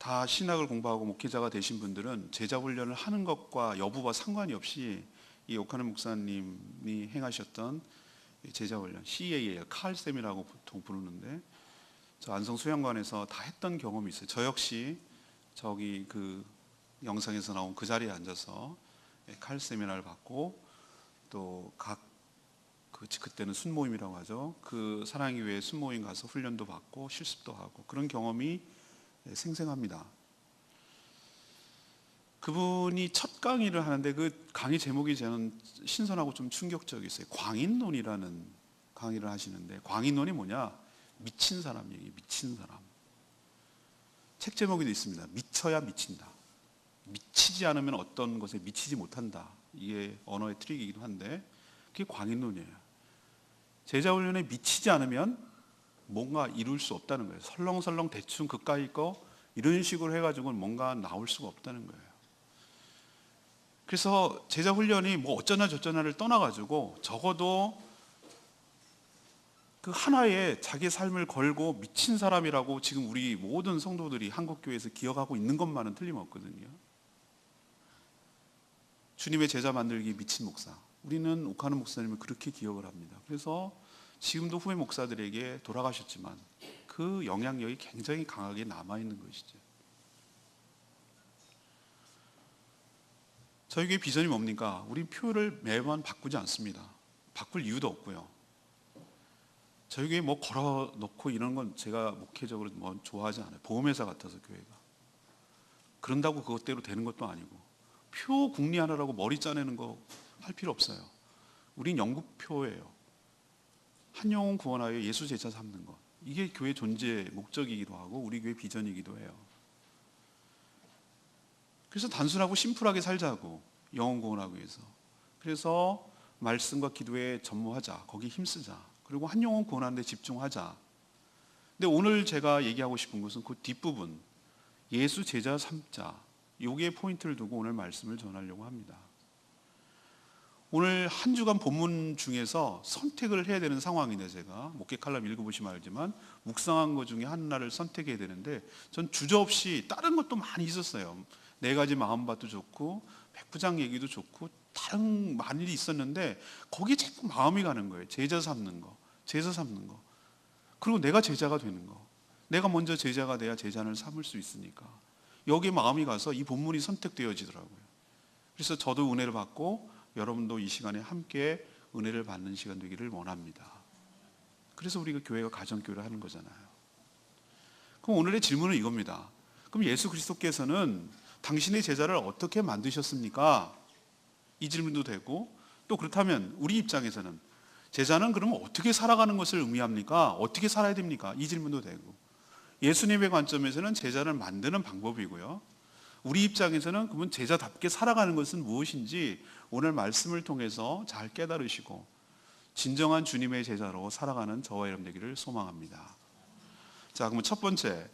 다 신학을 공부하고 목회자가 되신 분들은 제자 훈련을 하는 것과 여부와 상관이 없이 이 오카노 목사님이 행하셨던 제자 훈련, CAA, 칼쌤이라고 보통 부르는데, 저 안성 수양관에서 다 했던 경험이 있어요. 저 역시 저기 그 영상에서 나온 그 자리에 앉아서 칼 세미나를 받고, 또 각 그때는 순모임이라고 하죠. 그 사랑의 교회 순모임 가서 훈련도 받고 실습도 하고 그런 경험이 생생합니다. 그분이 첫 강의를 하는데 그 강의 제목이 저는 신선하고 좀 충격적이었어요. 광인론이라는 강의를 하시는데, 광인론이 뭐냐? 미친 사람 얘기, 미친 사람. 책 제목에도 있습니다. 미쳐야 미친다. 미치지 않으면 어떤 것에 미치지 못한다. 이게 언어의 트릭이기도 한데 그게 광인론이에요. 제자 훈련에 미치지 않으면 뭔가 이룰 수 없다는 거예요. 설렁설렁 대충 그까이 거 이런 식으로 해가지고는 뭔가 나올 수가 없다는 거예요. 그래서 제자 훈련이 뭐 어쩌나 저쩌나를 떠나가지고 적어도 그 하나에 자기 삶을 걸고 미친 사람이라고 지금 우리 모든 성도들이 한국교회에서 기억하고 있는 것만은 틀림없거든요. 주님의 제자 만들기 미친 목사. 우리는 오카노 목사님을 그렇게 기억을 합니다. 그래서 지금도 후배 목사들에게 돌아가셨지만 그 영향력이 굉장히 강하게 남아있는 것이죠. 저희 교회 비전이 뭡니까? 우리 표를 매번 바꾸지 않습니다. 바꿀 이유도 없고요. 저희 교회 뭐 걸어놓고 이런 건 제가 목회적으로 뭐 좋아하지 않아요. 보험회사 같아서 교회가. 그런다고 그것대로 되는 것도 아니고, 표 궁리하느라고 머리 짜내는 거 할 필요 없어요. 우린 영국표예요. 한 영혼 구원하여 예수 제자 삼는 것. 이게 교회 존재 목적이기도 하고 우리 교회 비전이기도 해요. 그래서 단순하고 심플하게 살자고, 영혼 구원하기 위해서. 그래서 말씀과 기도에 전무하자, 거기 힘쓰자. 그리고 한 영혼 구원하는 데 집중하자. 근데 오늘 제가 얘기하고 싶은 것은 그 뒷부분, 예수 제자 삼자, 여기에 포인트를 두고 오늘 말씀을 전하려고 합니다. 오늘 한 주간 본문 중에서 선택을 해야 되는 상황인데, 제가 목회 칼럼 읽어보시면 알지만 묵상한 것 중에 하나를 선택해야 되는데, 전 주저없이 다른 것도 많이 있었어요. 4가지 마음밭도 좋고 백부장 얘기도 좋고 다른 많은 일이 있었는데 거기에 자꾸 마음이 가는 거예요. 제자 삼는 거, 제자 삼는 거. 그리고 내가 제자가 되는 거. 내가 먼저 제자가 돼야 제자를 삼을 수 있으니까 여기에 마음이 가서 이 본문이 선택되어지더라고요. 그래서 저도 은혜를 받고 여러분도 이 시간에 함께 은혜를 받는 시간 되기를 원합니다. 그래서 우리가 교회가 가정교회를 하는 거잖아요. 그럼 오늘의 질문은 이겁니다. 그럼 예수 그리스도께서는 당신의 제자를 어떻게 만드셨습니까? 이 질문도 되고, 또 그렇다면 우리 입장에서는 제자는 그러면 어떻게 살아가는 것을 의미합니까? 어떻게 살아야 됩니까? 이 질문도 되고, 예수님의 관점에서는 제자를 만드는 방법이고요, 우리 입장에서는 그러면 제자답게 살아가는 것은 무엇인지 오늘 말씀을 통해서 잘 깨달으시고 진정한 주님의 제자로 살아가는 저와 여러분 되기를 소망합니다. 자, 그럼 첫 번째,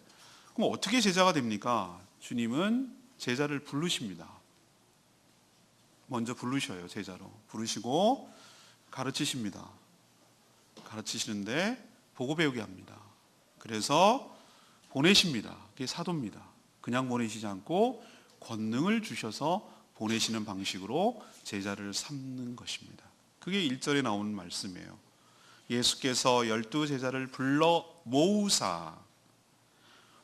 그럼 어떻게 제자가 됩니까? 주님은 제자를 부르십니다. 먼저 부르셔요. 제자로 부르시고 가르치십니다. 가르치시는데 보고 배우게 합니다. 그래서 보내십니다. 그게 사도입니다. 그냥 보내시지 않고 권능을 주셔서 보내시는 방식으로 제자를 삼는 것입니다. 그게 1절에 나오는 말씀이에요. 예수께서 12 제자를 불러 모으사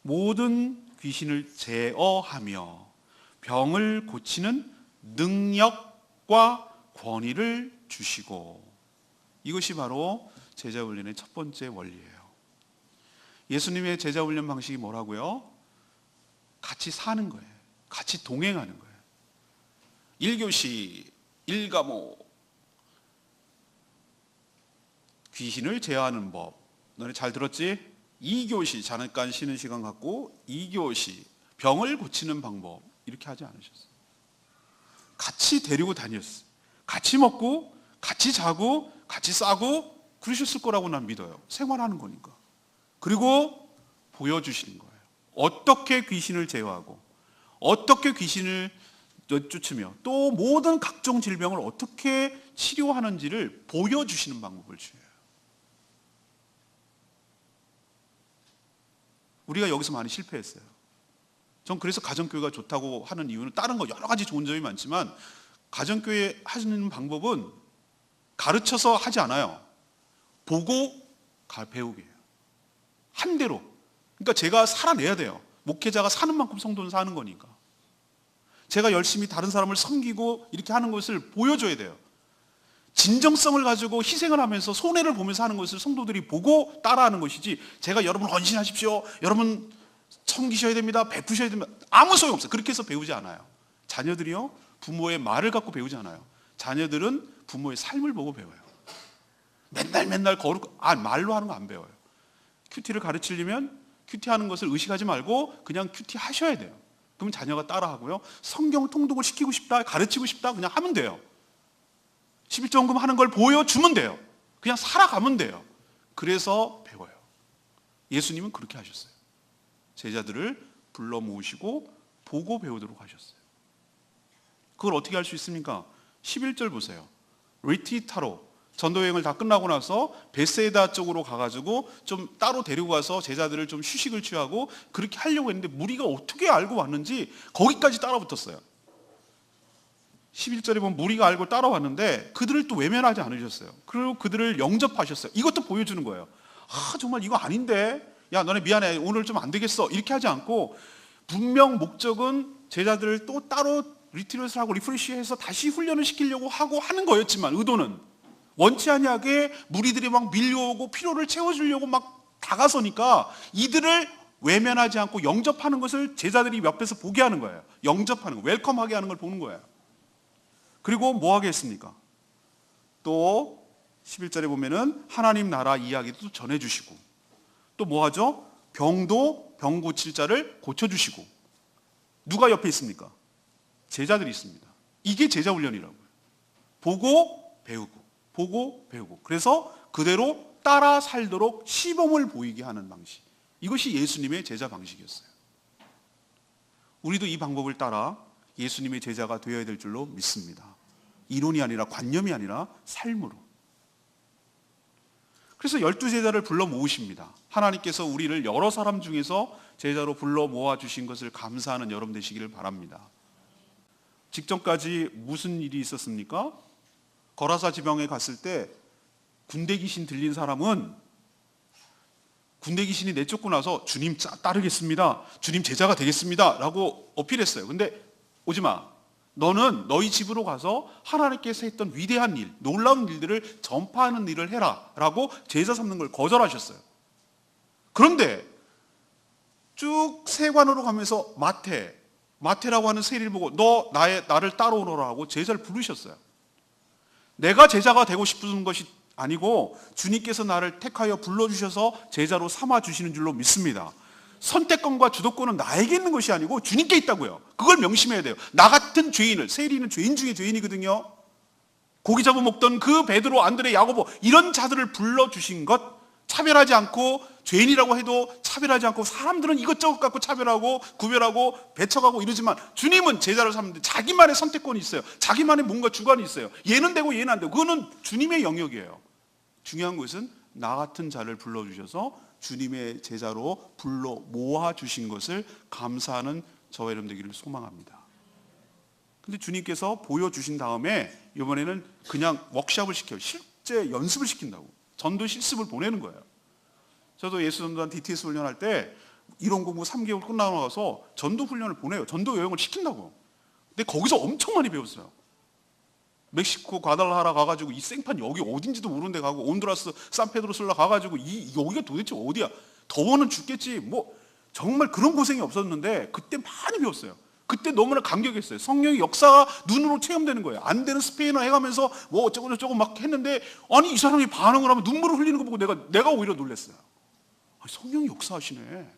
모든 귀신을 제어하며 병을 고치는 능력과 권위를 주시고, 이것이 바로 제자 훈련의 첫 번째 원리예요. 예수님의 제자 훈련 방식이 뭐라고요? 같이 사는 거예요. 같이 동행하는 거예요. 1교시 1과목 귀신을 제어하는 법, 너네 잘 들었지? 2교시 잠깐 쉬는 시간 갖고 2교시 병을 고치는 방법, 이렇게 하지 않으셨어요. 같이 데리고 다녔어요. 같이 먹고 같이 자고 같이 싸고 그러셨을 거라고 난 믿어요. 생활하는 거니까. 그리고 보여주시는 거예요. 어떻게 귀신을 제어하고 어떻게 귀신을 쫓으며 또 모든 각종 질병을 어떻게 치료하는지를 보여주시는 방법을 주어요. 우리가 여기서 많이 실패했어요. 전 그래서 가정교회가 좋다고 하는 이유는 다른 거 여러 가지 좋은 점이 많지만 가정교회 하시는 방법은 가르쳐서 하지 않아요. 보고 배우게 해요. 한 대로. 그러니까 제가 살아내야 돼요. 목회자가 사는 만큼 성도는 사는 거니까. 제가 열심히 다른 사람을 섬기고 이렇게 하는 것을 보여줘야 돼요. 진정성을 가지고 희생을 하면서 손해를 보면서 하는 것을 성도들이 보고 따라하는 것이지, 제가 여러분 헌신하십시오, 여러분 섬기셔야 됩니다, 베푸셔야 됩니다, 아무 소용없어요. 그렇게 해서 배우지 않아요. 자녀들이요, 부모의 말을 갖고 배우지 않아요. 자녀들은 부모의 삶을 보고 배워요. 맨날 말로 하는 거 안 배워요. 큐티를 가르치려면 큐티하는 것을 의식하지 말고 그냥 큐티 하셔야 돼요. 그러면 자녀가 따라하고요. 성경 통독을 시키고 싶다, 가르치고 싶다, 그냥 하면 돼요. 11조헌금 하는 걸 보여주면 돼요. 그냥 살아가면 돼요. 그래서 배워요. 예수님은 그렇게 하셨어요. 제자들을 불러 모으시고 보고 배우도록 하셨어요. 그걸 어떻게 할 수 있습니까? 11절 보세요. 리티타로, 전도여행을 다 끝나고 나서 베세다 쪽으로 가가지고 좀 따로 데리고 가서 제자들을 좀 휴식을 취하고 그렇게 하려고 했는데 무리가 어떻게 알고 왔는지 거기까지 따라붙었어요. 11절에 보면 무리가 알고 따라왔는데 그들을 또 외면하지 않으셨어요. 그리고 그들을 영접하셨어요. 이것도 보여주는 거예요. 정말 이거 아닌데, 야 너네 미안해, 오늘 좀 안 되겠어, 이렇게 하지 않고 분명 목적은 제자들을 또 따로 리트릿을 하고 리프레시해서 다시 훈련을 시키려고 하고 하는 거였지만, 의도는 원치 아니하게 무리들이 막 밀려오고 필요를 채워주려고 막 다가서니까 이들을 외면하지 않고 영접하는 것을 제자들이 옆에서 보게 하는 거예요. 영접하는 거, 웰컴하게 하는 걸 보는 거예요. 그리고 뭐 하게 했습니까? 또 11절에 보면은 하나님 나라 이야기도 전해주시고, 또 뭐 하죠? 병 고칠 자를 고쳐주시고. 누가 옆에 있습니까? 제자들이 있습니다. 이게 제자 훈련이라고요. 보고 배우고, 보고 배우고. 그래서 그대로 따라 살도록 시범을 보이게 하는 방식. 이것이 예수님의 제자 방식이었어요. 우리도 이 방법을 따라 예수님의 제자가 되어야 될 줄로 믿습니다. 이론이 아니라, 관념이 아니라 삶으로. 그래서 12제자를 불러 모으십니다. 하나님께서 우리를 여러 사람 중에서 제자로 불러 모아주신 것을 감사하는 여러분 되시기를 바랍니다. 직전까지 무슨 일이 있었습니까? 거라사 지방에 갔을 때 군대 귀신 들린 사람은 군대 귀신이 내쫓고 나서 주님 따르겠습니다, 주님 제자가 되겠습니다 라고 어필했어요. 근데 오지마, 너는 너희 집으로 가서 하나님께서 했던 위대한 일, 놀라운 일들을 전파하는 일을 해라 라고 제자 삼는 걸 거절하셨어요. 그런데 쭉 세관으로 가면서 마태라고 하는 세리를 보고 너 나를 따라오너라 하고 제자를 부르셨어요. 내가 제자가 되고 싶은 것이 아니고 주님께서 나를 택하여 불러주셔서 제자로 삼아주시는 줄로 믿습니다. 선택권과 주도권은 나에게 있는 것이 아니고 주님께 있다고요. 그걸 명심해야 돼요. 나 같은 죄인을, 세리는 죄인 중에 죄인이거든요. 고기 잡아먹던 그 베드로, 안드레, 야고보, 이런 자들을 불러주신 것, 차별하지 않고, 죄인이라고 해도 차별하지 않고, 사람들은 이것저것 갖고 차별하고 구별하고 배척하고 이러지만 주님은 제자를 삼는데 자기만의 선택권이 있어요. 자기만의 뭔가 주관이 있어요. 얘는 되고 얘는 안 되고. 그거는 주님의 영역이에요. 중요한 것은 나 같은 자를 불러주셔서 주님의 제자로 불러 모아주신 것을 감사하는 저와 여러분 되기를 소망합니다. 근데 주님께서 보여주신 다음에 이번에는 그냥 워크숍을 시켜요. 실제 연습을 시킨다고. 전도 실습을 보내는 거예요. 저도 예수전도단 DTS 훈련할 때 이론 공부 3개월 끝나고 나서 전도 훈련을 보내요. 전도 여행을 시킨다고. 근데 거기서 엄청 많이 배웠어요. 멕시코 과달라하라 가가지고 이 생판 여기 어딘지도 모르는 데 가고, 온두라스 산페드로솔라 가가지고 여기가 도대체 어디야, 더워는 죽겠지, 뭐 정말 그런 고생이 없었는데 그때 많이 배웠어요. 그때 너무나 감격했어요. 성령의 역사가 눈으로 체험되는 거예요. 안 되는 스페인어 해가면서 뭐 어쩌고 저쩌고 막 했는데, 아니 이 사람이 반응을 하면 눈물을 흘리는 거 보고 내가 오히려 놀랐어요. 성령이 역사하시네.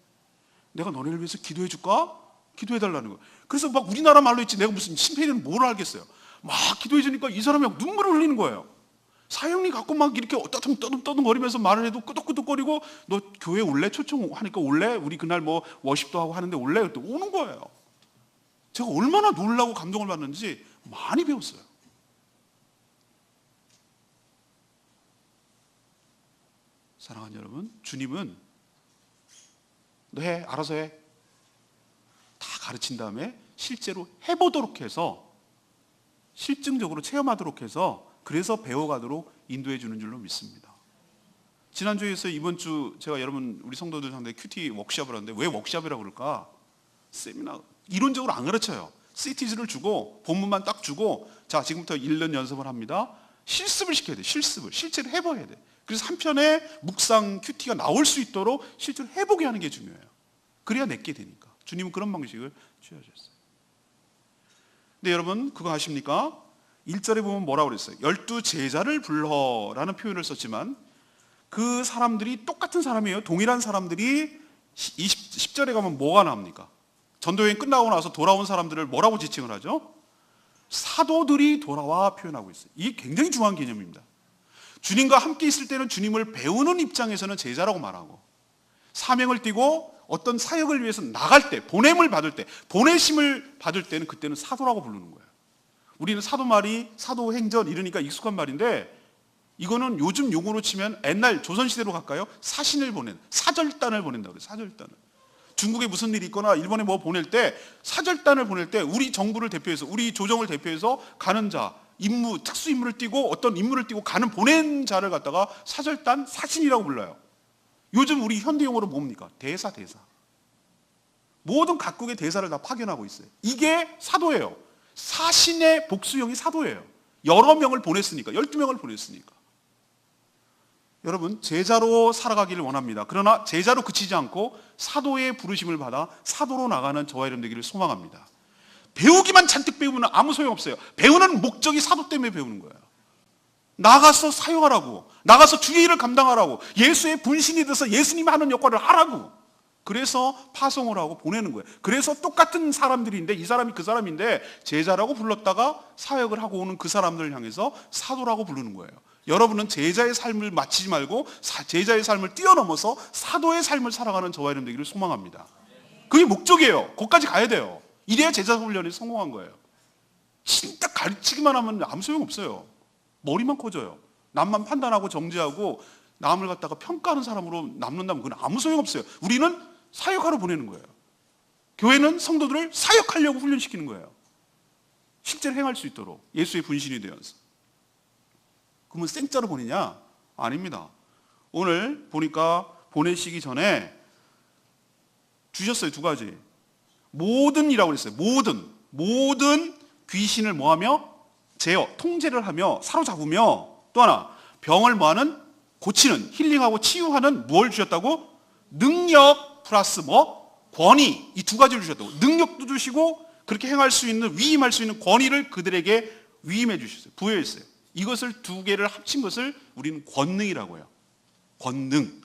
내가 너네를 위해서 기도해 줄까? 기도해 달라는 거예요. 그래서 막 우리나라 말로 했지 내가 무슨 스페인어는 뭘 알겠어요. 막 기도해 주니까 이 사람이 막 눈물을 흘리는 거예요. 사형리 갖고 막 이렇게 떠듬거리면서 말을 해도 끄덕끄덕거리고, 너 교회 올래? 초청하니까 올래? 우리 그날 뭐 워십도 하고 하는데 올래? 또 오는 거예요. 제가 얼마나 놀라고 감동을 받는지 많이 배웠어요. 사랑하는 여러분, 주님은 너 해, 알아서 해, 다 가르친 다음에 실제로 해보도록 해서 실증적으로 체험하도록 해서 그래서 배워가도록 인도해 주는 줄로 믿습니다. 지난주에서 이번 주 제가 여러분 우리 성도들 상대 큐티 워크숍을 하는데 왜 워크숍이라고 그럴까? 세미나 이론적으로 안 가르쳐요. 시티즈를 주고 본문만 딱 주고 자 지금부터 1년 연습을 합니다. 실습을 시켜야 돼. 실습을 실제로 해봐야 돼. 그래서 한편에 묵상 큐티가 나올 수 있도록 실제로 해보게 하는 게 중요해요. 그래야 내게 되니까. 주님은 그런 방식을 취하셨어요. 근데 여러분 그거 아십니까? 1절에 보면 뭐라고 그랬어요? 12 제자를 불러라는 표현을 썼지만 그 사람들이 똑같은 사람이에요. 동일한 사람들이 10절에 가면 뭐가 나옵니까? 전도여행 끝나고 나서 돌아온 사람들을 뭐라고 지칭을 하죠? 사도들이 돌아와 표현하고 있어요. 이게 굉장히 중요한 개념입니다. 주님과 함께 있을 때는 주님을 배우는 입장에서는 제자라고 말하고 사명을 띠고 어떤 사역을 위해서 나갈 때, 보냄을 받을 때, 보내심을 받을 때는 그때는 사도라고 부르는 거예요. 우리는 사도 말이 사도행전 이러니까 익숙한 말인데 이거는 요즘 용어로 치면 옛날 조선시대로 갈까요? 사신을 보낸, 사절단을 보낸다고 그래요. 사절단을. 중국에 무슨 일이 있거나 일본에 뭐 보낼 때 사절단을 보낼 때 우리 정부를 대표해서 우리 조정을 대표해서 가는 자, 임무, 특수 임무를 띠고 어떤 임무를 띠고 가는 보낸 자를 갖다가 사절단, 사신이라고 불러요. 요즘 우리 현대 용어로 뭡니까? 대사. 모든 각국의 대사를 다 파견하고 있어요. 이게 사도예요. 사신의 복수형이 사도예요. 여러 명을 보냈으니까, 12명을 보냈으니까. 여러분 제자로 살아가기를 원합니다. 그러나 제자로 그치지 않고 사도의 부르심을 받아 사도로 나가는 저와 여러분 되기를 소망합니다. 배우기만 잔뜩 배우면 아무 소용없어요. 배우는 목적이 사도 때문에 배우는 거예요. 나가서 사역하라고, 나가서 주의 일을 감당하라고, 예수의 분신이 돼서 예수님이 하는 역할을 하라고. 그래서 파송을 하고 보내는 거예요. 그래서 똑같은 사람들인데 이 사람이 그 사람인데 제자라고 불렀다가 사역을 하고 오는 그 사람들을 향해서 사도라고 부르는 거예요. 여러분은 제자의 삶을 마치지 말고 제자의 삶을 뛰어넘어서 사도의 삶을 살아가는 저와 여러분 되기를 소망합니다. 그게 목적이에요. 거기까지 가야 돼요. 이래야 제자 훈련이 성공한 거예요. 진짜 가르치기만 하면 아무 소용없어요. 머리만 커져요. 남만 판단하고 정죄하고 남을 갖다가 평가하는 사람으로 남는다면 그건 아무 소용없어요. 우리는 사역하러 보내는 거예요. 교회는 성도들을 사역하려고 훈련시키는 거예요. 실제로 행할 수 있도록 예수의 분신이 되어서. 그러면 생짜로 보내냐? 아닙니다. 오늘 보니까 보내시기 전에 주셨어요. 2가지. 모든이라고 그랬어요. 모든 귀신을 뭐하며? 제어, 통제를 하며 사로잡으며 또 하나 병을 뭐하는? 고치는, 힐링하고 치유하는 뭘 주셨다고? 능력 플러스 뭐? 권위. 이 2가지를 주셨다고. 능력도 주시고 그렇게 행할 수 있는, 위임할 수 있는 권위를 그들에게 위임해 주셨어요. 부여했어요. 이것을 2개를 합친 것을 우리는 권능이라고 해요. 권능.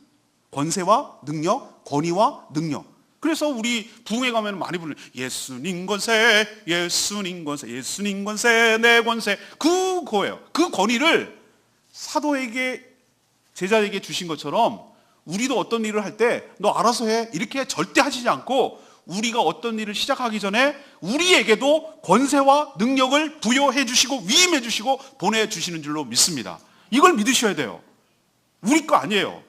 권세와 능력, 권위와 능력. 그래서 우리 부흥회 가면 많이 부르는 예수님 권세, 예수님 권세, 예수님 권세, 내 권세. 그거예요. 그 권위를 사도에게, 제자에게 주신 것처럼 우리도 어떤 일을 할 때 너 알아서 해 이렇게 절대 하시지 않고 우리가 어떤 일을 시작하기 전에 우리에게도 권세와 능력을 부여해 주시고 위임해 주시고 보내주시는 줄로 믿습니다. 이걸 믿으셔야 돼요. 우리 거 아니에요.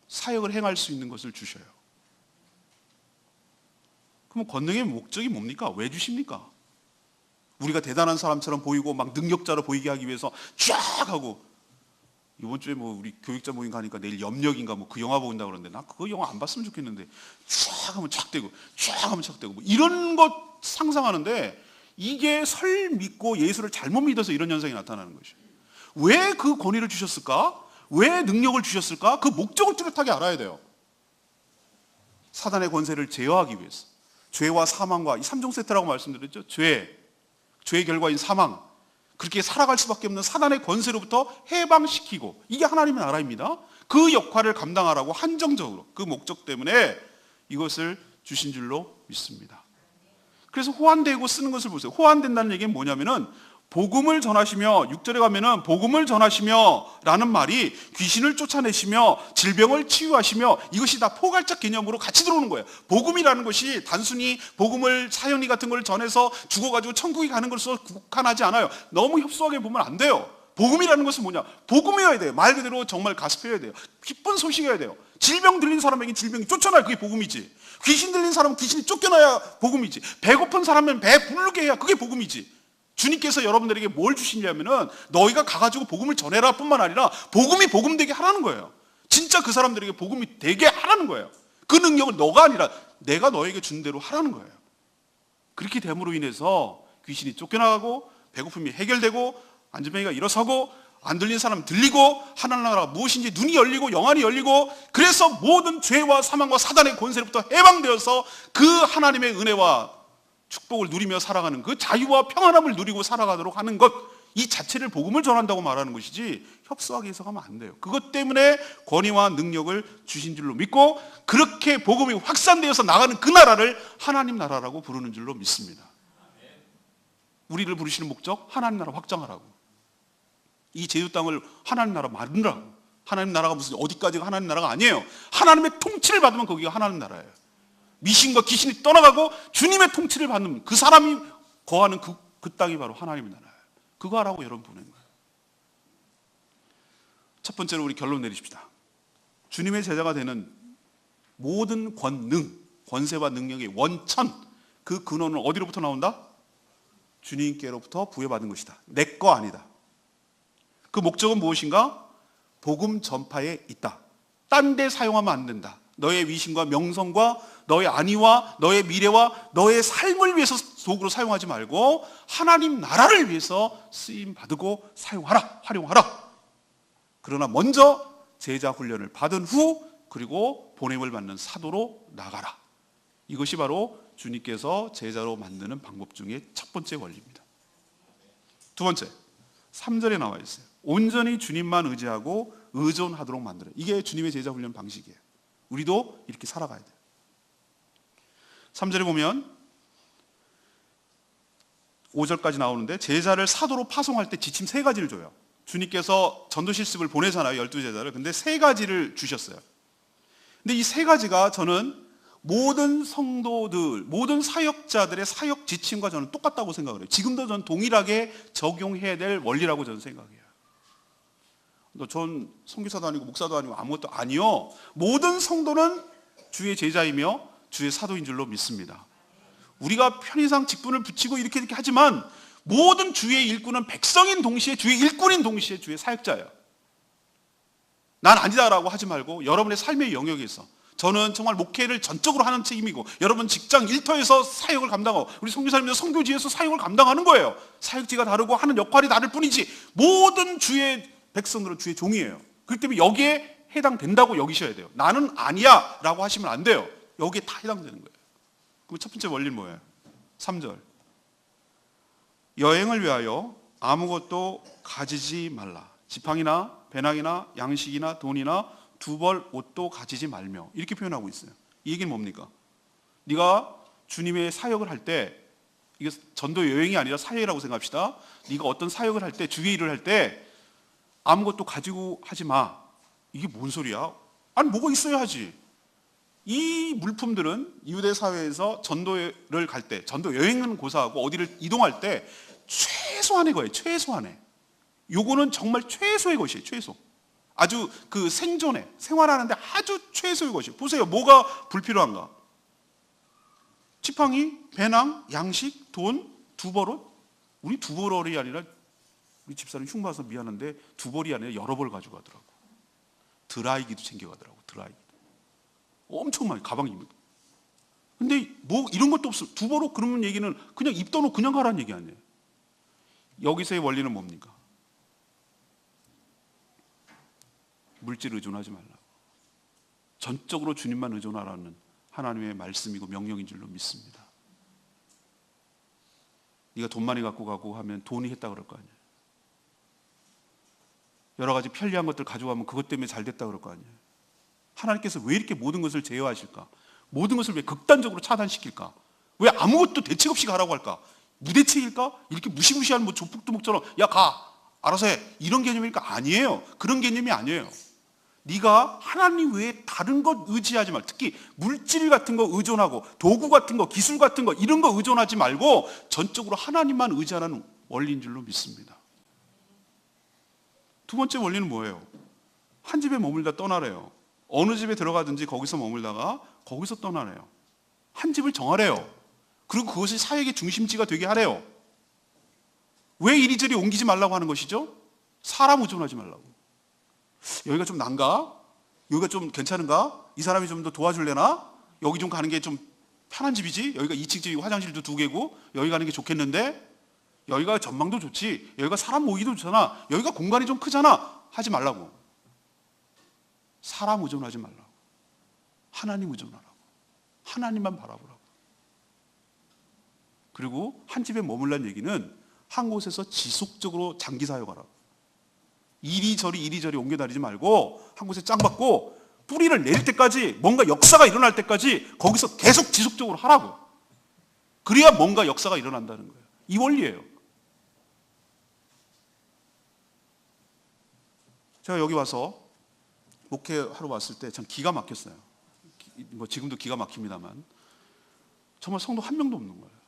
사역을 행할 수 있는 것을 주셔요. 그럼 권능의 목적이 뭡니까? 왜 주십니까? 우리가 대단한 사람처럼 보이고 막 능력자로 보이게 하기 위해서 쫙 하고, 이번 주에 뭐 우리 교육자 모임 가니까 내일 염력인가 뭐 그 영화 보인다 그러는데 나 그거 영화 안 봤으면 좋겠는데 쫙 하면 착 되고 쫙 하면 착 되고 뭐 이런 것 상상하는데 이게 설 믿고 예수를 잘못 믿어서 이런 현상이 나타나는 것이에요. 왜 그 권위를 주셨을까? 왜 능력을 주셨을까? 그 목적을 뚜렷하게 알아야 돼요. 사단의 권세를 제어하기 위해서. 죄와 사망과 이 3종 세트라고 말씀드렸죠. 죄의 결과인 사망, 그렇게 살아갈 수밖에 없는 사단의 권세로부터 해방시키고, 이게 하나님의 나라입니다. 그 역할을 감당하라고 한정적으로 그 목적 때문에 이것을 주신 줄로 믿습니다. 그래서 호환되고 쓰는 것을 보세요. 호환된다는 얘기는 뭐냐면은 복음을 전하시며, 6절에 가면은 복음을 전하시며 라는 말이 귀신을 쫓아내시며 질병을 치유하시며, 이것이 다 포괄적 개념으로 같이 들어오는 거예요. 복음이라는 것이 단순히 복음을 사연이 같은 걸 전해서 죽어가지고 천국에 가는 것으로 국한하지 않아요. 너무 협소하게 보면 안 돼요. 복음이라는 것은 뭐냐? 복음이어야 돼요. 말 그대로 정말 가스페여야 돼요. 기쁜 소식이어야 돼요. 질병 들린 사람에게 질병이 쫓아나야 그게 복음이지. 귀신 들린 사람은 귀신이 쫓겨나야 복음이지. 배고픈 사람은 배 부르게 해야 그게 복음이지. 주님께서 여러분들에게 뭘 주시냐면은 너희가 가가지고 복음을 전해라 뿐만 아니라 복음이 복음되게 하라는 거예요. 진짜 그 사람들에게 복음이 되게 하라는 거예요. 그 능력을 너가 아니라 내가 너에게 준 대로 하라는 거예요. 그렇게 됨으로 인해서 귀신이 쫓겨나가고 배고픔이 해결되고 안전병이가 일어서고 안 들린 사람 들리고 하나님 나라가 무엇인지 눈이 열리고 영안이 열리고 그래서 모든 죄와 사망과 사단의 권세로부터 해방되어서 그 하나님의 은혜와 축복을 누리며 살아가는 그 자유와 평안함을 누리고 살아가도록 하는 것, 이 자체를 복음을 전한다고 말하는 것이지 협소하게 해석하면 안 돼요. 그것 때문에 권위와 능력을 주신 줄로 믿고 그렇게 복음이 확산되어서 나가는 그 나라를 하나님 나라라고 부르는 줄로 믿습니다. 우리를 부르시는 목적, 하나님 나라 확장하라고. 이 제주 땅을 하나님 나라 만들라고. 하나님 나라가 무슨 어디까지가 하나님 나라가 아니에요. 하나님의 통치를 받으면 거기가 하나님 나라예요. 미신과 귀신이 떠나가고 주님의 통치를 받는 그 사람이 거하는 그 땅이 바로 하나님의 나라예요. 그거 하라고 여러분 보낸 거예요. 첫 번째로 우리 결론 내리십시다. 주님의 제자가 되는 모든 권능, 권세와 능력의 원천, 그 근원은 어디로부터 나온다? 주님께로부터 부여받은 것이다. 내 거 아니다. 그 목적은 무엇인가? 복음 전파에 있다. 딴 데 사용하면 안 된다. 너의 위신과 명성과 너의 안위와 너의 미래와 너의 삶을 위해서 도구로 사용하지 말고 하나님 나라를 위해서 쓰임 받고 사용하라, 활용하라. 그러나 먼저 제자 훈련을 받은 후 그리고 보냄을 받는 사도로 나가라. 이것이 바로 주님께서 제자로 만드는 방법 중에 첫 번째 원리입니다. 두 번째, 3절에 나와 있어요. 온전히 주님만 의지하고 의존하도록 만들어요. 이게 주님의 제자 훈련 방식이에요. 우리도 이렇게 살아가야 돼요. 3절에 보면 5절까지 나오는데 제자를 사도로 파송할 때 지침 3가지를 줘요. 주님께서 전도 실습을 보내잖아요. 12제자를. 근데 3가지를 주셨어요. 근데 이 3가지가 저는 모든 성도들, 모든 사역자들의 사역 지침과 저는 똑같다고 생각을 해요. 지금도 저는 동일하게 적용해야 될 원리라고 저는 생각해요. 전 선교사도 아니고 목사도 아니고 아무것도 아니요. 모든 성도는 주의 제자이며 주의 사도인 줄로 믿습니다. 우리가 편의상 직분을 붙이고 이렇게 하지만 모든 주의 일꾼은 백성인 동시에 주의 일꾼인 동시에 주의 사역자예요. 난 아니다라고 하지 말고 여러분의 삶의 영역에서 저는 정말 목회를 전적으로 하는 책임이고 여러분 직장 일터에서 사역을 감당하고 우리 선교사님들 선교지에서 사역을 감당하는 거예요. 사역지가 다르고 하는 역할이 다를 뿐이지 모든 주의 백성들은 주의 종이에요. 그렇기 때문에 여기에 해당된다고 여기셔야 돼요. 나는 아니야 라고 하시면 안 돼요. 여기에 다 해당되는 거예요. 그럼 첫 번째 원리는 뭐예요? 3절, 여행을 위하여 아무것도 가지지 말라. 지팡이나 배낭이나 양식이나 돈이나 두벌 옷도 가지지 말며, 이렇게 표현하고 있어요. 이 얘기는 뭡니까? 네가 주님의 사역을 할 때, 이게 전도 여행이 아니라 사역이라고 생각합시다. 네가 어떤 사역을 할 때, 주의 일을 할 때 아무것도 가지고 하지 마. 이게 뭔 소리야? 아니 뭐가 있어야 하지. 이 물품들은 유대 사회에서 전도를 갈 때, 전도 여행은 고사하고 어디를 이동할 때 최소한의 거예요. 최소한의. 요거는 정말 최소의 것이에요. 최소. 아주 그 생존에, 생활하는데 아주 최소의 것이에요. 보세요. 뭐가 불필요한가? 지팡이, 배낭, 양식, 돈, 두벌옷. 우리 두벌이 아니라 우리 집사람 흉 봐서 미안한데 두벌이 아니라 여러 벌 가지고 가더라고. 드라이기도 챙겨가더라고. 드라이기. 엄청 많이 가방이. 근데 뭐 이런 것도 없어. 두벌옷 그러면 얘기는 그냥 입다 놓고 그냥 가라는 얘기 아니에요. 여기서의 원리는 뭡니까? 물질 의존하지 말라. 전적으로 주님만 의존하라는 하나님의 말씀이고 명령인 줄로 믿습니다. 네가 돈 많이 갖고 가고 하면 돈이 했다 그럴 거 아니에요. 여러 가지 편리한 것들 가져가면 그것 때문에 잘 됐다 그럴 거 아니에요. 하나님께서 왜 이렇게 모든 것을 제어하실까? 모든 것을 왜 극단적으로 차단시킬까? 왜 아무것도 대책 없이 가라고 할까? 무대책일까? 이렇게 무시무시한 뭐 조폭두목처럼 야 가! 알아서 해! 이런 개념일까? 아니에요. 그런 개념이 아니에요. 네가 하나님 외에 다른 것 의지하지 말. 특히 물질 같은 거 의존하고 도구 같은 거, 기술 같은 거 이런 거 의존하지 말고 전적으로 하나님만 의지하라는 원리인 줄로 믿습니다. 두 번째 원리는 뭐예요? 한 집에 머물다 떠나래요. 어느 집에 들어가든지 거기서 머물다가 거기서 떠나래요. 한 집을 정하래요. 그리고 그것이 사역의 중심지가 되게 하래요. 왜 이리저리 옮기지 말라고 하는 것이죠? 사람 의존하지 말라고. 여기가 좀 난가? 여기가 좀 괜찮은가? 이 사람이 좀 더 도와줄래나? 여기 좀 가는 게 좀 편한 집이지? 여기가 2층 집이고 화장실도 2개고 여기 가는 게 좋겠는데? 여기가 전망도 좋지? 여기가 사람 모이기도 좋잖아? 여기가 공간이 좀 크잖아? 하지 말라고. 사람 의존하지 말라고. 하나님 의존하라고. 하나님만 바라보라고. 그리고 한 집에 머물란 얘기는 한 곳에서 지속적으로 장기 사역하라고. 이리저리 옮겨다니지 말고 한 곳에 짱 받고 뿌리를 내릴 때까지, 뭔가 역사가 일어날 때까지 거기서 계속 지속적으로 하라고. 그래야 뭔가 역사가 일어난다는 거예요. 이 원리예요. 제가 여기 와서 목회하러 왔을 때 참 기가 막혔어요. 뭐 지금도 기가 막힙니다만 정말 성도 한 명도 없는 거예요.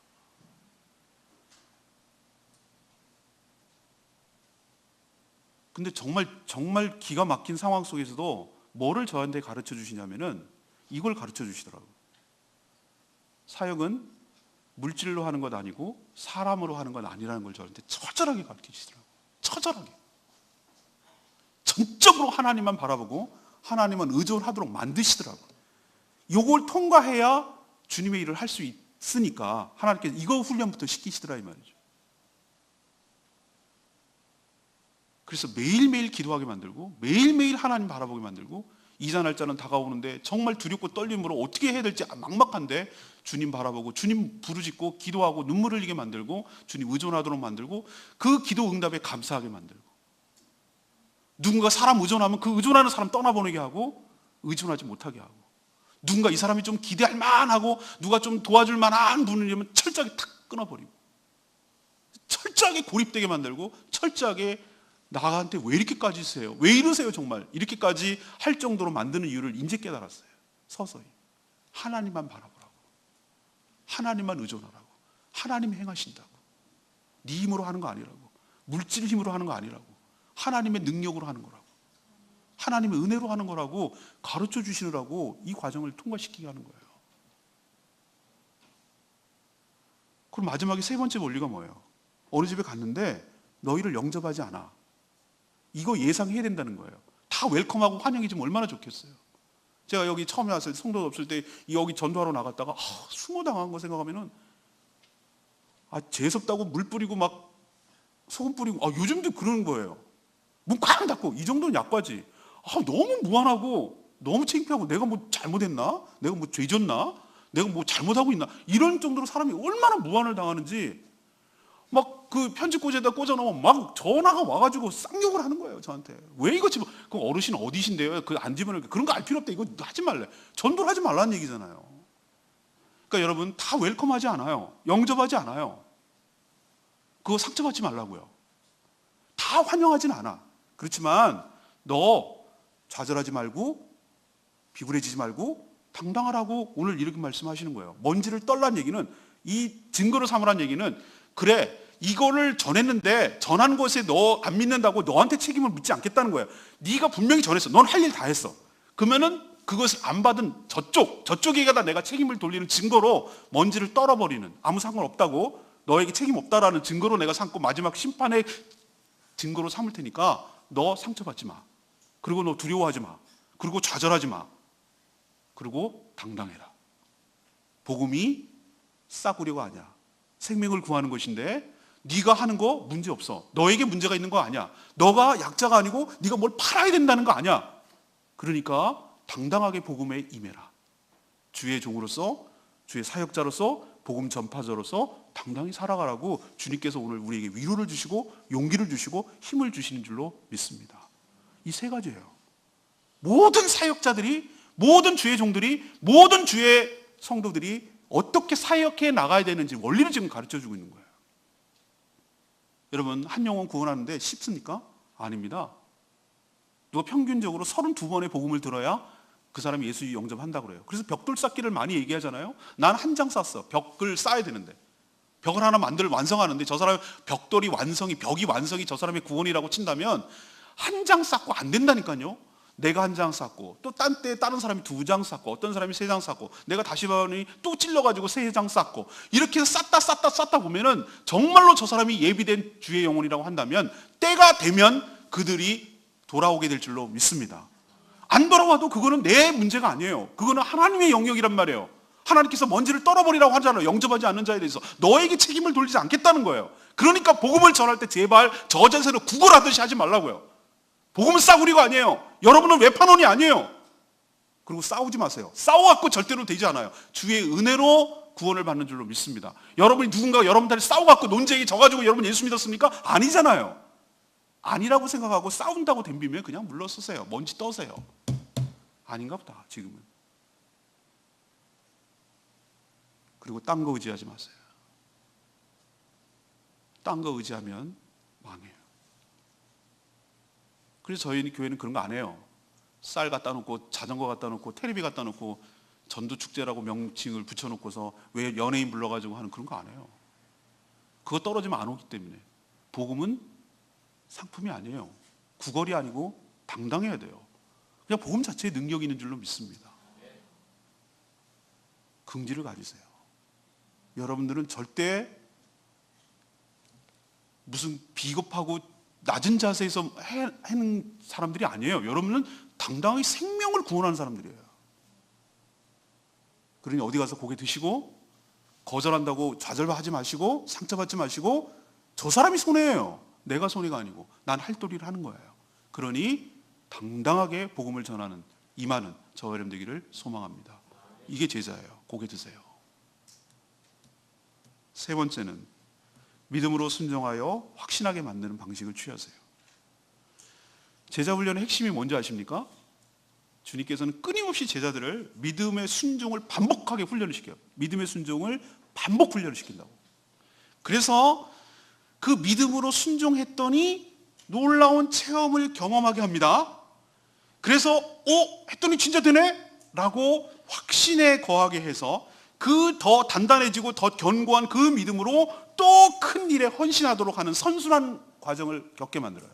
근데 정말 기가 막힌 상황 속에서도 뭐를 저한테 가르쳐 주시냐면은 이걸 가르쳐 주시더라고요. 사역은 물질로 하는 것 아니고 사람으로 하는 것 아니라는 걸 저한테 처절하게 가르쳐 주시더라고요. 처절하게. 전적으로 하나님만 바라보고 하나님만 의존하도록 만드시더라고요. 이걸 통과해야 주님의 일을 할 수 있으니까 하나님께서 이거 훈련부터 시키시더라 이 말이죠. 그래서 매일매일 기도하게 만들고 매일매일 하나님 바라보게 만들고 이자 날짜는 다가오는데 정말 두렵고 떨림으로 어떻게 해야 될지 막막한데 주님 바라보고 주님 부르짖고 기도하고 눈물 흘리게 만들고 주님 의존하도록 만들고 그 기도 응답에 감사하게 만들고 누군가 사람 의존하면 그 의존하는 사람 떠나보내게 하고 의존하지 못하게 하고 누군가 이 사람이 좀 기대할 만하고 누가 좀 도와줄 만한 분이면 철저하게 탁 끊어버리고 철저하게 고립되게 만들고 철저하게 나한테 왜 이렇게까지 세요? 왜 이러세요 정말? 이렇게까지 할 정도로 만드는 이유를 이제 깨달았어요. 서서히. 하나님만 바라보라고. 하나님만 의존하라고. 하나님이 행하신다고. 네 힘으로 하는 거 아니라고. 물질 힘으로 하는 거 아니라고. 하나님의 능력으로 하는 거라고. 하나님의 은혜로 하는 거라고 가르쳐 주시느라고 이 과정을 통과시키게 하는 거예요. 그럼 마지막에 세 번째 원리가 뭐예요? 어느 집에 갔는데 너희를 영접하지 않아. 이거 예상해야 된다는 거예요. 다 웰컴하고 환영해주면 얼마나 좋겠어요. 제가 여기 처음에 왔을 때 성도 없을 때 여기 전도하러 나갔다가 수모 당한 거 생각하면은 재수없다고 물 뿌리고 막 소금 뿌리고 요즘도 그러는 거예요. 문 쾅 닫고 이 정도는 약과지. 너무 무한하고 너무 창피하고 내가 뭐 잘못했나? 내가 뭐 죄졌나? 내가 뭐 잘못하고 있나? 이런 정도로 사람이 얼마나 무한을 당하는지 막 그 편집꽂이에다 꽂아놓으면 막 전화가 와가지고 쌍욕을 하는 거예요 저한테. 왜 이거 집어? 그 어르신 어디신데요? 그 안 집어넣을게. 그런 거 알 필요 없다. 이거 하지 말래. 전도를 하지 말라는 얘기잖아요. 그러니까 여러분 다 웰컴하지 않아요. 영접하지 않아요. 그거 상처받지 말라고요. 다 환영하진 않아. 그렇지만 너 좌절하지 말고 비굴해지지 말고 당당하라고 오늘 이렇게 말씀하시는 거예요. 먼지를 떨란 얘기는 이 증거로 삼으란 얘기는 그래 이거를 전했는데 전한 것에 너 안 믿는다고 너한테 책임을 묻지 않겠다는 거예요. 네가 분명히 전했어. 넌 할 일 다 했어. 그러면은 그것을 안 받은 저쪽에게다 내가 책임을 돌리는 증거로 먼지를 떨어버리는 아무 상관없다고 너에게 책임 없다라는 증거로 내가 삼고 마지막 심판의 증거로 삼을 테니까 너 상처받지 마. 그리고 너 두려워하지 마. 그리고 좌절하지 마. 그리고 당당해라. 복음이 싸구려가 아니야. 생명을 구하는 것인데 네가 하는 거 문제 없어. 너에게 문제가 있는 거 아니야. 너가 약자가 아니고 네가 뭘 팔아야 된다는 거 아니야. 그러니까 당당하게 복음에 임해라. 주의 종으로서 주의 사역자로서 복음 전파자로서 당당히 살아가라고 주님께서 오늘 우리에게 위로를 주시고 용기를 주시고 힘을 주시는 줄로 믿습니다. 이 세 가지예요. 모든 사역자들이 모든 주의 종들이 모든 주의 성도들이 어떻게 사역해 나가야 되는지 원리를 지금 가르쳐주고 있는 거예요. 여러분 한 영혼 구원하는데 쉽습니까? 아닙니다. 누가 평균적으로 32번의 복음을 들어야 그 사람이 예수 영접한다고 그래요. 그래서 벽돌 쌓기를 많이 얘기하잖아요. 난 한 장 쌓았어. 벽을 쌓아야 되는데 벽을 하나 완성하는데 저 사람의 벽이 완성이 저 사람의 구원이라고 친다면 한 장 쌓고 안 된다니까요. 내가 한 장 쌓고 또 딴 때 다른 사람이 2장 쌓고 어떤 사람이 3장 쌓고 내가 다시 보니 또 찔러가지고 3장 쌓고 이렇게 해서 쌓다 보면은 정말로 저 사람이 예비된 주의 영혼이라고 한다면 때가 되면 그들이 돌아오게 될 줄로 믿습니다. 안 돌아와도 그거는 내 문제가 아니에요. 그거는 하나님의 영역이란 말이에요. 하나님께서 먼지를 떨어버리라고 하잖아요. 영접하지 않는 자에 대해서 너에게 책임을 돌리지 않겠다는 거예요. 그러니까 복음을 전할 때 제발 저 자세로 구걸하듯이 하지 말라고요. 복음은 싸구리가 아니에요. 여러분은 외판원이 아니에요. 그리고 싸우지 마세요. 싸워갖고 절대로 되지 않아요. 주의 은혜로 구원을 받는 줄로 믿습니다. 여러분이 누군가 여러분들이 싸워갖고 논쟁이 져가지고 여러분 예수 믿었습니까? 아니잖아요. 아니라고 생각하고 싸운다고 덤비면 그냥 물러서세요. 먼지 떠세요. 아닌가 보다 지금은. 그리고 딴 거 의지하지 마세요. 딴 거 의지하면 망해요. 그래서 저희 교회는 그런 거 안 해요. 쌀 갖다 놓고 자전거 갖다 놓고 테레비 갖다 놓고 전도축제라고 명칭을 붙여놓고서 왜 연예인 불러가지고 하는 그런 거 안 해요. 그거 떨어지면 안 오기 때문에. 복음은 상품이 아니에요. 구걸이 아니고 당당해야 돼요. 그냥 복음 자체에 능력이 있는 줄로 믿습니다. 긍지를 가지세요. 여러분들은 절대 무슨 비겁하고 낮은 자세에서 하는 사람들이 아니에요. 여러분은 당당하게 생명을 구원하는 사람들이에요. 그러니 어디 가서 고개 드시고 거절한다고 좌절하지 마시고 상처받지 마시고 저 사람이 손해예요. 내가 손해가 아니고 난 할 도리를 하는 거예요. 그러니 당당하게 복음을 전하는 임하는 저와 여러분 되기를 소망합니다. 이게 제자예요. 고개 드세요. 세 번째는 믿음으로 순종하여 확신하게 만드는 방식을 취하세요. 제자 훈련의 핵심이 뭔지 아십니까? 주님께서는 끊임없이 제자들을 믿음의 순종을 반복하게 훈련을 시켜요. 믿음의 순종을 반복 훈련을 시킨다고. 그래서 그 믿음으로 순종했더니 놀라운 체험을 경험하게 합니다. 그래서 했더니 진짜 되네? 라고 확신에 거하게 해서 그 더 단단해지고 더 견고한 그 믿음으로 또 큰 일에 헌신하도록 하는 선순환 과정을 겪게 만들어요.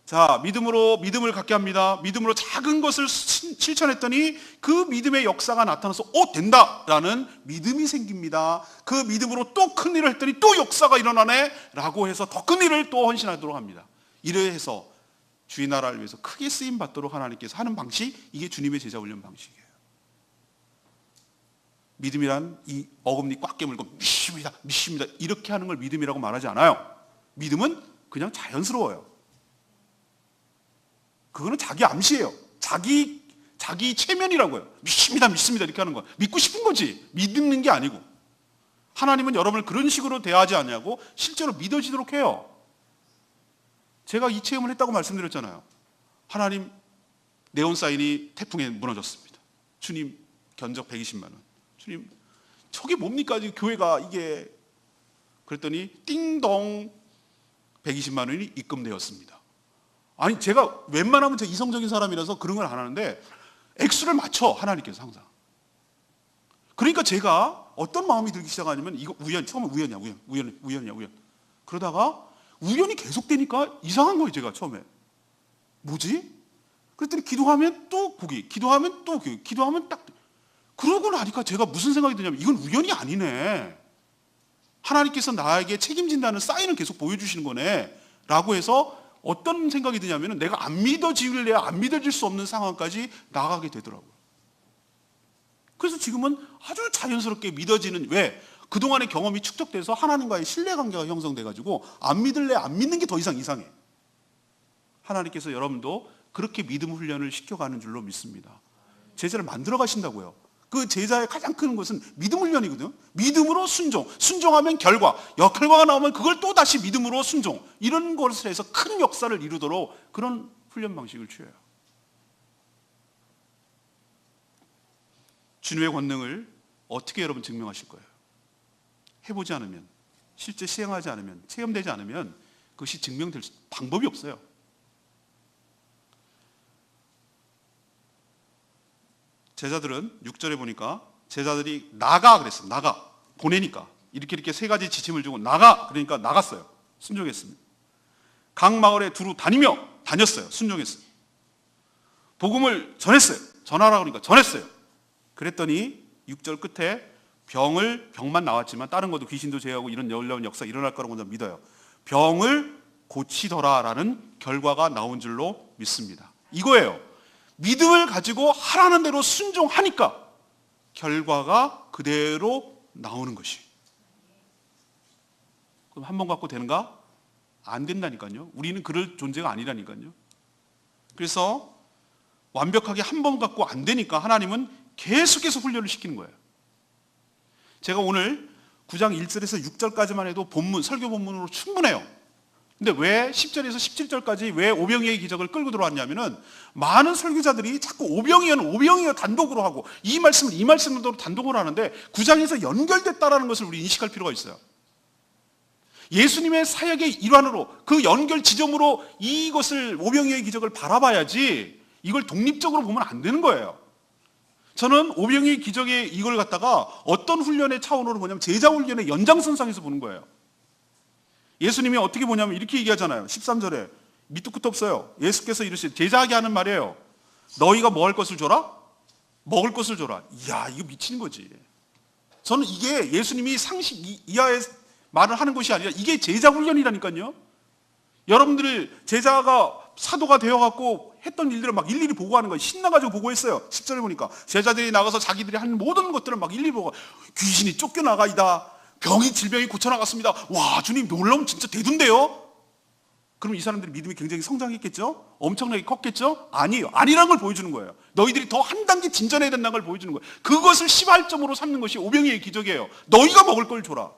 자, 믿음을 갖게 합니다. 믿음으로 작은 것을 실천했더니 그 믿음의 역사가 나타나서 된다라는 믿음이 생깁니다. 그 믿음으로 또 큰 일을 했더니 또 역사가 일어나네 라고 해서 더 큰 일을 또 헌신하도록 합니다. 이래서 주의 나라를 위해서 크게 쓰임 받도록 하나님께서 하는 방식, 이게 주님의 제자 훈련 방식이에요. 믿음이란 이 어금니 꽉 깨물고 믿습니다 이렇게 하는 걸 믿음이라고 말하지 않아요. 믿음은 그냥 자연스러워요. 그거는 자기 암시예요. 자기 체면이라고요. 믿습니다 이렇게 하는 거. 믿고 싶은 거지 믿는 게 아니고. 하나님은 여러분을 그런 식으로 대하지 않냐고 실제로 믿어지도록 해요. 제가 이 체험을 했다고 말씀드렸잖아요. 하나님, 네온사인이 태풍에 무너졌습니다. 주님, 견적 120만 원. 주님, 저게 뭡니까? 교회가 이게. 그랬더니 띵동 120만 원이 입금되었습니다. 아니, 제가 웬만하면 제가 이성적인 사람이라서 그런 걸 안 하는데 액수를 맞춰, 하나님께서 항상. 그러니까 제가 어떤 마음이 들기 시작하냐면 이거 처음에 우연이야. 그러다가 우연이 계속되니까 이상한 거예요. 제가 처음에 뭐지? 그랬더니 기도하면 또 고기, 기도하면 또 고기, 기도하면 딱. 그러고 나니까 제가 무슨 생각이 드냐면 이건 우연이 아니네. 하나님께서 나에게 책임진다는 사인을 계속 보여주시는 거네 라고 해서 어떤 생각이 드냐면 내가 안 믿어질래야 안 믿어질 수 없는 상황까지 나가게 되더라고요. 그래서 지금은 아주 자연스럽게 믿어지는, 왜? 그동안의 경험이 축적돼서 하나님과의 신뢰관계가 형성돼가지고 안 믿을래 안 믿는 게 더 이상 이상해. 하나님께서 여러분도 그렇게 믿음 훈련을 시켜가는 줄로 믿습니다. 제자를 만들어 가신다고요. 그 제자의 가장 큰 것은 믿음 훈련이거든요. 믿음으로 순종하면 결과가 나오면 그걸 또 다시 믿음으로 순종, 이런 것을 해서 큰 역사를 이루도록 그런 훈련 방식을 취해요. 주님의 권능을 어떻게 여러분 증명하실 거예요? 해보지 않으면, 실제 시행하지 않으면, 체험되지 않으면 그것이 증명될 방법이 없어요. 제자들은 6절에 보니까 제자들이 나가 그랬어요. 나가. 보내니까. 이렇게 세 가지 지침을 주고 나가. 그러니까 나갔어요. 순종했습니다. 각 마을에 두루 다니며 다녔어요. 순종했어요. 복음을 전했어요. 전하라고 그러니까 전했어요. 그랬더니 6절 끝에 병만 나왔지만 다른 것도 귀신도 제하고 이런 놀라운 역사 일어날 거라고 저는 믿어요. 병을 고치더라라는 결과가 나온 줄로 믿습니다. 이거예요. 믿음을 가지고 하라는 대로 순종하니까 결과가 그대로 나오는 것이. 그럼 한 번 갖고 되는가? 안 된다니까요. 우리는 그럴 존재가 아니라니까요. 그래서 완벽하게 한 번 갖고 안 되니까 하나님은 계속해서 훈련을 시키는 거예요. 제가 오늘 9장 1절에서 6절까지만 해도 본문, 설교 본문으로 충분해요. 근데 왜 10절에서 17절까지 왜 오병이어의 기적을 끌고 들어왔냐면은 많은 설교자들이 자꾸 오병이어 단독으로 하고 이 말씀으로 단독으로 하는데 9장에서 연결됐다라는 것을 우리 인식할 필요가 있어요. 예수님의 사역의 일환으로 그 연결 지점으로 이것을 오병이어의 기적을 바라봐야지 이걸 독립적으로 보면 안 되는 거예요. 저는 오병이어의 기적의 이걸 갖다가 어떤 훈련의 차원으로 보냐면 제자 훈련의 연장선상에서 보는 거예요. 예수님이 어떻게 보냐면 이렇게 얘기하잖아요. 13절에 밑도 끝도 없어요. 예수께서 이르시되 제자에게 하는 말이에요. 너희가 뭐 할 것을 줘라? 먹을 것을 줘라. 이야, 이거 미치는 거지. 저는 이게 예수님이 상식 이하의 말을 하는 것이 아니라 이게 제자 훈련이라니까요. 여러분들 제자가 사도가 되어갖고 했던 일들을 막 일일이 보고하는 거예요. 신나가지고 보고했어요. 10절에 보니까 제자들이 나가서 자기들이 한 모든 것들을 막 일일이 보고 귀신이 쫓겨나가이다. 질병이 고쳐나갔습니다. 와, 주님 놀라면 진짜 대둔데요? 그럼 이 사람들이 믿음이 굉장히 성장했겠죠? 엄청나게 컸겠죠? 아니에요. 아니라는 걸 보여주는 거예요. 너희들이 더 한 단계 진전해야 된다는 걸 보여주는 거예요. 그것을 시발점으로 삼는 것이 오병이어의 기적이에요. 너희가 먹을 걸 줘라.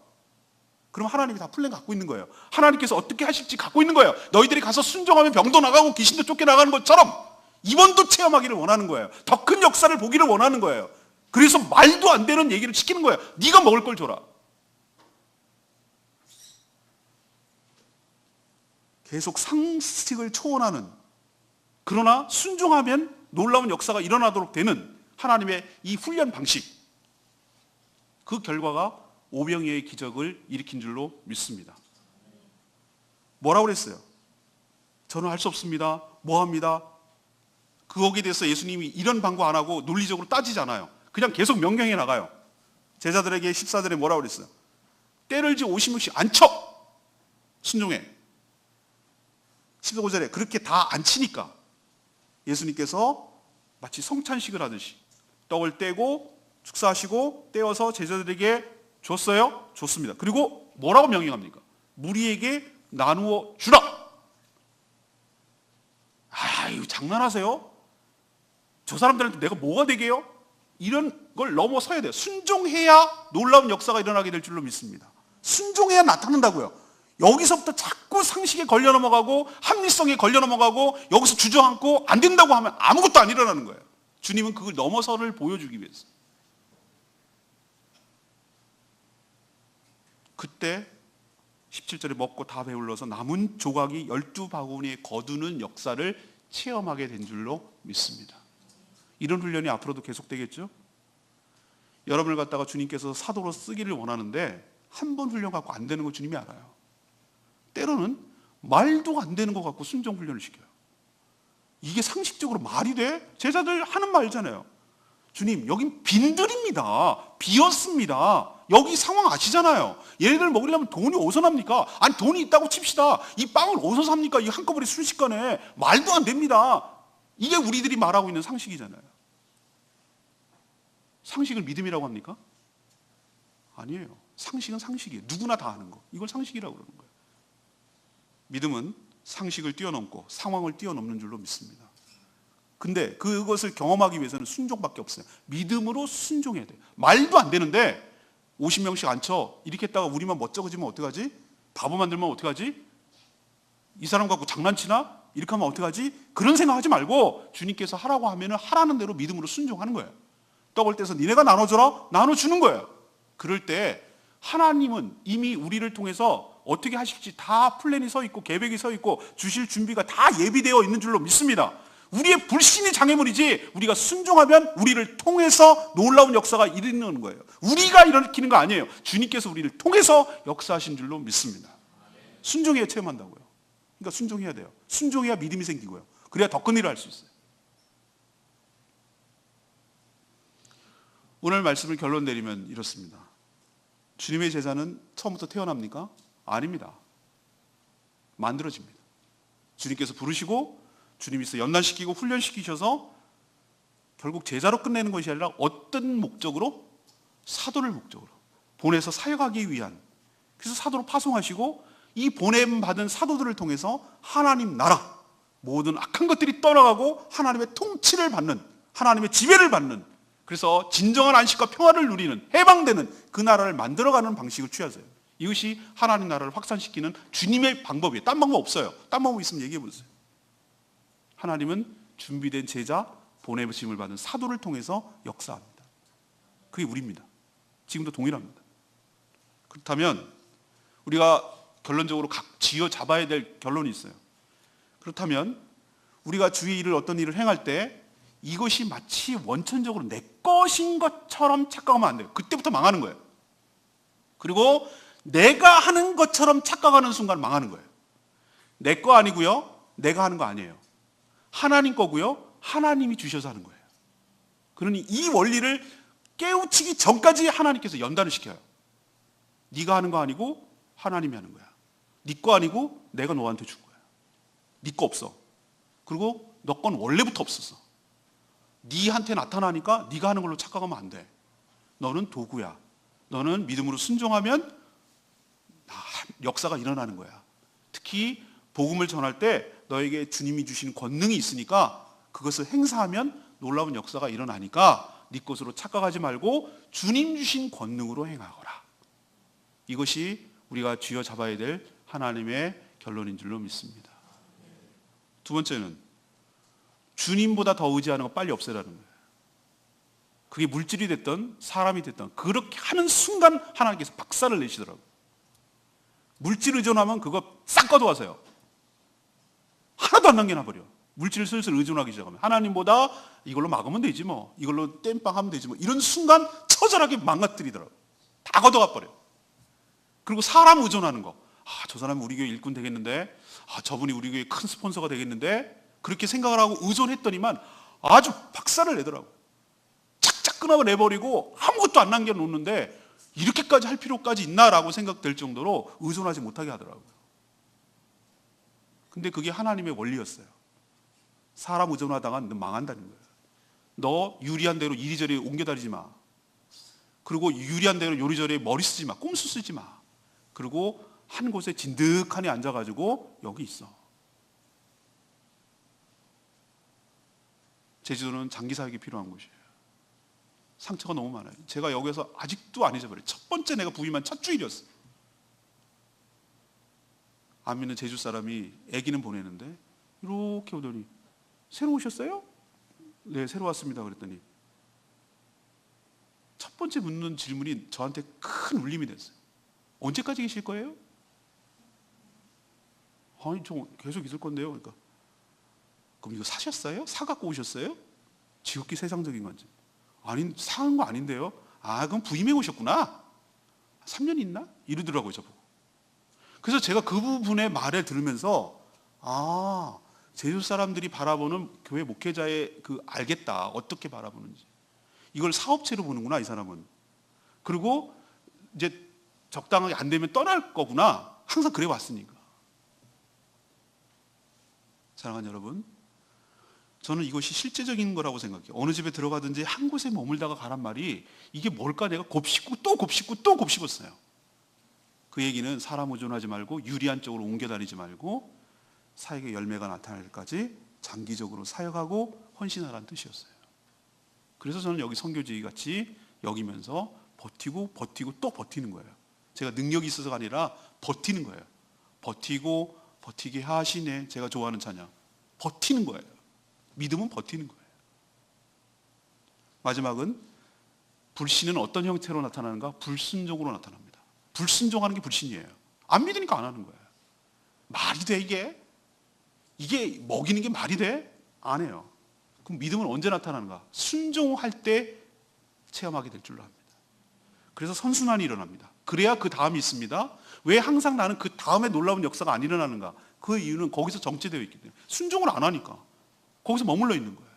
그럼 하나님이 다 플랜 갖고 있는 거예요. 하나님께서 어떻게 하실지 갖고 있는 거예요. 너희들이 가서 순종하면 병도 나가고 귀신도 쫓겨나가는 것처럼 이번도 체험하기를 원하는 거예요. 더 큰 역사를 보기를 원하는 거예요. 그래서 말도 안 되는 얘기를 시키는 거예요. 네가 먹을 걸 줘라. 계속 상식을 초월하는, 그러나 순종하면 놀라운 역사가 일어나도록 되는 하나님의 이 훈련 방식, 그 결과가 오병이어의 기적을 일으킨 줄로 믿습니다. 뭐라고 그랬어요? 저는 할 수 없습니다. 뭐합니다. 거기에 대해서 예수님이 이런 방구 안 하고 논리적으로 따지지 않아요. 그냥 계속 명령해 나가요. 제자들에게 14절에 뭐라고 그랬어요? 때를 지 50명씩 안 쳐. 순종해. 15절에 그렇게 다 안 치니까 예수님께서 마치 성찬식을 하듯이 떡을 떼고 축사하시고 떼어서 제자들에게 줬어요? 줬습니다. 그리고 뭐라고 명령합니까? 무리에게 나누어 주라. 이거 장난하세요? 저 사람들한테 내가 뭐가 되게요? 이런 걸 넘어서야 돼요. 순종해야 놀라운 역사가 일어나게 될 줄로 믿습니다. 순종해야 나타난다고요. 여기서부터 자꾸 상식에 걸려 넘어가고 합리성에 걸려 넘어가고 여기서 주저앉고 안 된다고 하면 아무것도 안 일어나는 거예요. 주님은 그걸 넘어서를 보여주기 위해서. 그때 17절에 먹고 다 배불러서 남은 조각이 12바구니에 거두는 역사를 체험하게 된 줄로 믿습니다. 이런 훈련이 앞으로도 계속되겠죠? 여러분을 갖다가 주님께서 사도로 쓰기를 원하는데 한 번 훈련 갖고 안 되는 거 주님이 알아요. 때로는 말도 안 되는 것 갖고 순종 훈련을 시켜요. 이게 상식적으로 말이 돼? 제자들 하는 말이잖아요. 주님, 여긴 빈들입니다. 비었습니다. 여기 상황 아시잖아요. 얘네들 먹으려면 돈이 어디서 납니까? 아니, 돈이 있다고 칩시다. 이 빵을 어디서 삽니까? 이 한꺼번에 순식간에. 말도 안 됩니다. 이게 우리들이 말하고 있는 상식이잖아요. 상식을 믿음이라고 합니까? 아니에요. 상식은 상식이에요. 누구나 다 아는 거. 이걸 상식이라고 그러는 거예요. 믿음은 상식을 뛰어넘고 상황을 뛰어넘는 줄로 믿습니다. 근데 그것을 경험하기 위해서는 순종밖에 없어요. 믿음으로 순종해야 돼요. 말도 안 되는데 50명씩 앉혀 이렇게 했다가 우리만 멋쩍어지면 어떡하지? 바보 만들면 어떡하지? 이 사람 갖고 장난치나? 이렇게 하면 어떡하지? 그런 생각하지 말고 주님께서 하라고 하면 하라는 대로 믿음으로 순종하는 거예요. 떡을 떼서 니네가 나눠줘라? 나눠주는 거예요. 그럴 때 하나님은 이미 우리를 통해서 어떻게 하실지 다 플랜이 서 있고 계획이 서 있고 주실 준비가 다 예비되어 있는 줄로 믿습니다. 우리의 불신이 장애물이지 우리가 순종하면 우리를 통해서 놀라운 역사가 일어나는 거예요. 우리가 일으키는 거 아니에요. 주님께서 우리를 통해서 역사하신 줄로 믿습니다. 순종해야 체험한다고요. 그러니까 순종해야 돼요. 순종해야 믿음이 생기고요. 그래야 더 큰 일을 할 수 있어요. 오늘 말씀을 결론 내리면 이렇습니다. 주님의 제자는 처음부터 태어납니까? 아닙니다. 만들어집니다. 주님께서 부르시고 주님께서 연단시키고 훈련시키셔서 결국 제자로 끝내는 것이 아니라 어떤 목적으로? 사도를 목적으로 보내서 사역하기 위한, 그래서 사도로 파송하시고 이 보냄받은 사도들을 통해서 하나님 나라, 모든 악한 것들이 떠나가고 하나님의 통치를 받는, 하나님의 지배를 받는, 그래서 진정한 안식과 평화를 누리는, 해방되는 그 나라를 만들어가는 방식을 취하세요. 이것이 하나님 나라를 확산시키는 주님의 방법이에요. 딴 방법 없어요. 딴 방법 있으면 얘기해 보세요. 하나님은 준비된 제자, 보내심을 받은 사도를 통해서 역사합니다. 그게 우리입니다. 지금도 동일합니다. 그렇다면 우리가 결론적으로 각 쥐어 잡아야 될 결론이 있어요. 그렇다면 우리가 주의 일을, 어떤 일을 행할 때 이것이 마치 원천적으로 내 것인 것처럼 착각하면 안 돼요. 그때부터 망하는 거예요. 그리고 내가 하는 것처럼 착각하는 순간 망하는 거예요. 내 거 아니고요, 내가 하는 거 아니에요. 하나님 거고요, 하나님이 주셔서 하는 거예요. 그러니 이 원리를 깨우치기 전까지 하나님께서 연단을 시켜요. 네가 하는 거 아니고 하나님이 하는 거야. 네 거 아니고 내가 너한테 준 거야. 네 거 없어. 그리고 너 건 원래부터 없었어. 네한테 나타나니까 네가 하는 걸로 착각하면 안 돼. 너는 도구야. 너는 믿음으로 순종하면 역사가 일어나는 거야. 특히 복음을 전할 때 너에게 주님이 주신 권능이 있으니까 그것을 행사하면 놀라운 역사가 일어나니까 네 것으로 착각하지 말고 주님 주신 권능으로 행하거라. 이것이 우리가 쥐어 잡아야 될 하나님의 결론인 줄로 믿습니다. 두 번째는 주님보다 더 의지하는 거 빨리 없애라는 거예요. 그게 물질이 됐든 사람이 됐든 그렇게 하는 순간 하나님께서 박살을 내시더라고요. 물질 의존하면 그거 싹 꺼도하세요. 하나도 안 남겨놔버려. 물질을 슬슬 의존하기 시작하면 하나님보다 이걸로 막으면 되지 뭐, 이걸로 땜빵하면 되지 뭐, 이런 순간 처절하게 망가뜨리더라고요. 다 걷어가 버려요. 그리고 사람 의존하는 거, 저 사람이 우리 교회 일꾼 되겠는데, 저분이 우리 교회 큰 스폰서가 되겠는데, 그렇게 생각을 하고 의존했더니만 아주 박살을 내더라고요. 착착 끊어내버리고 아무것도 안 남겨놓는데 이렇게까지 할 필요까지 있나라고 생각될 정도로 의존하지 못하게 하더라고요. 근데 그게 하나님의 원리였어요. 사람 의존하다가 너 망한다는 거예요. 너 유리한 대로 이리저리 옮겨다니지 마. 그리고 유리한 대로 요리저리 머리 쓰지 마. 꼼수 쓰지 마. 그리고 한 곳에 진득하니 앉아가지고 여기 있어. 제주도는 장기 사역이 필요한 곳이에요. 상처가 너무 많아요. 제가 여기서 아직도 안 잊어버려요. 첫 번째 내가 부임한 첫 주일이었어요. 안 믿는 제주 사람이 아기는 보내는데 이렇게 오더니 새로 오셨어요? 네, 새로 왔습니다. 그랬더니 첫 번째 묻는 질문이 저한테 큰 울림이 됐어요. 언제까지 계실 거예요? 아니, 저 계속 있을 건데요. 그러니까 그럼 이거 사셨어요? 사갖고 오셨어요? 지극히 세상적인 건지. 아니, 사는 거 아닌데요. 그럼 부임해 오셨구나. 3년 있나? 이러더라고요, 저보고. 그래서 제가 그 부분의 말을 들으면서 제주 사람들이 바라보는 교회 목회자의 알겠다. 어떻게 바라보는지. 이걸 사업체로 보는구나, 이 사람은. 그리고 이제 적당하게 안 되면 떠날 거구나. 항상 그래 왔으니까. 사랑하는 여러분, 저는 이것이 실제적인 거라고 생각해요. 어느 집에 들어가든지 한 곳에 머물다가 가란 말이 이게 뭘까? 내가 곱씹고 또 곱씹고 또 곱씹었어요. 그 얘기는 사람 의존하지 말고 유리한 쪽으로 옮겨 다니지 말고 사역의 열매가 나타날 때까지 장기적으로 사역하고 헌신하라는 뜻이었어요. 그래서 저는 여기 선교지기 같이 여기면서 버티고 또 버티는 거예요. 제가 능력이 있어서가 아니라 버티는 거예요. 버티고 버티게 하시네. 제가 좋아하는 찬양. 버티는 거예요. 믿음은 버티는 거예요. 마지막은 불신은 어떤 형태로 나타나는가? 불순종으로 나타납니다. 불순종하는 게 불신이에요. 안 믿으니까 안 하는 거예요. 말이 돼 이게? 이게 먹이는 게 말이 돼? 안 해요. 그럼 믿음은 언제 나타나는가? 순종할 때 체험하게 될 줄로 합니다. 그래서 선순환이 일어납니다. 그래야 그 다음이 있습니다. 왜 항상 나는 그 다음에 놀라운 역사가 안 일어나는가? 그 이유는 거기서 정체되어 있기 때문에 순종을 안 하니까 거기서 머물러 있는 거예요.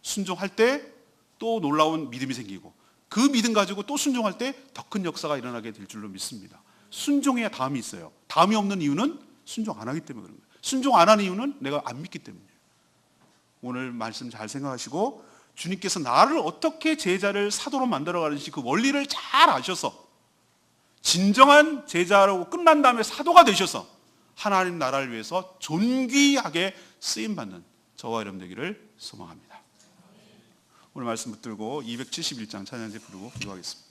순종할 때 또 놀라운 믿음이 생기고 그 믿음 가지고 또 순종할 때 더 큰 역사가 일어나게 될 줄로 믿습니다. 순종해야 다음이 있어요. 다음이 없는 이유는 순종 안 하기 때문에 그런 거예요. 순종 안 하는 이유는 내가 안 믿기 때문이에요. 오늘 말씀 잘 생각하시고 주님께서 나를 어떻게 제자를 사도로 만들어가는지 그 원리를 잘 아셔서 진정한 제자로 끝난 다음에 사도가 되셔서 하나님 나라를 위해서 존귀하게 쓰임받는 저와 여러분 되기를 소망합니다. 오늘 말씀 붙들고 271장 찬양제 부르고 기도하겠습니다.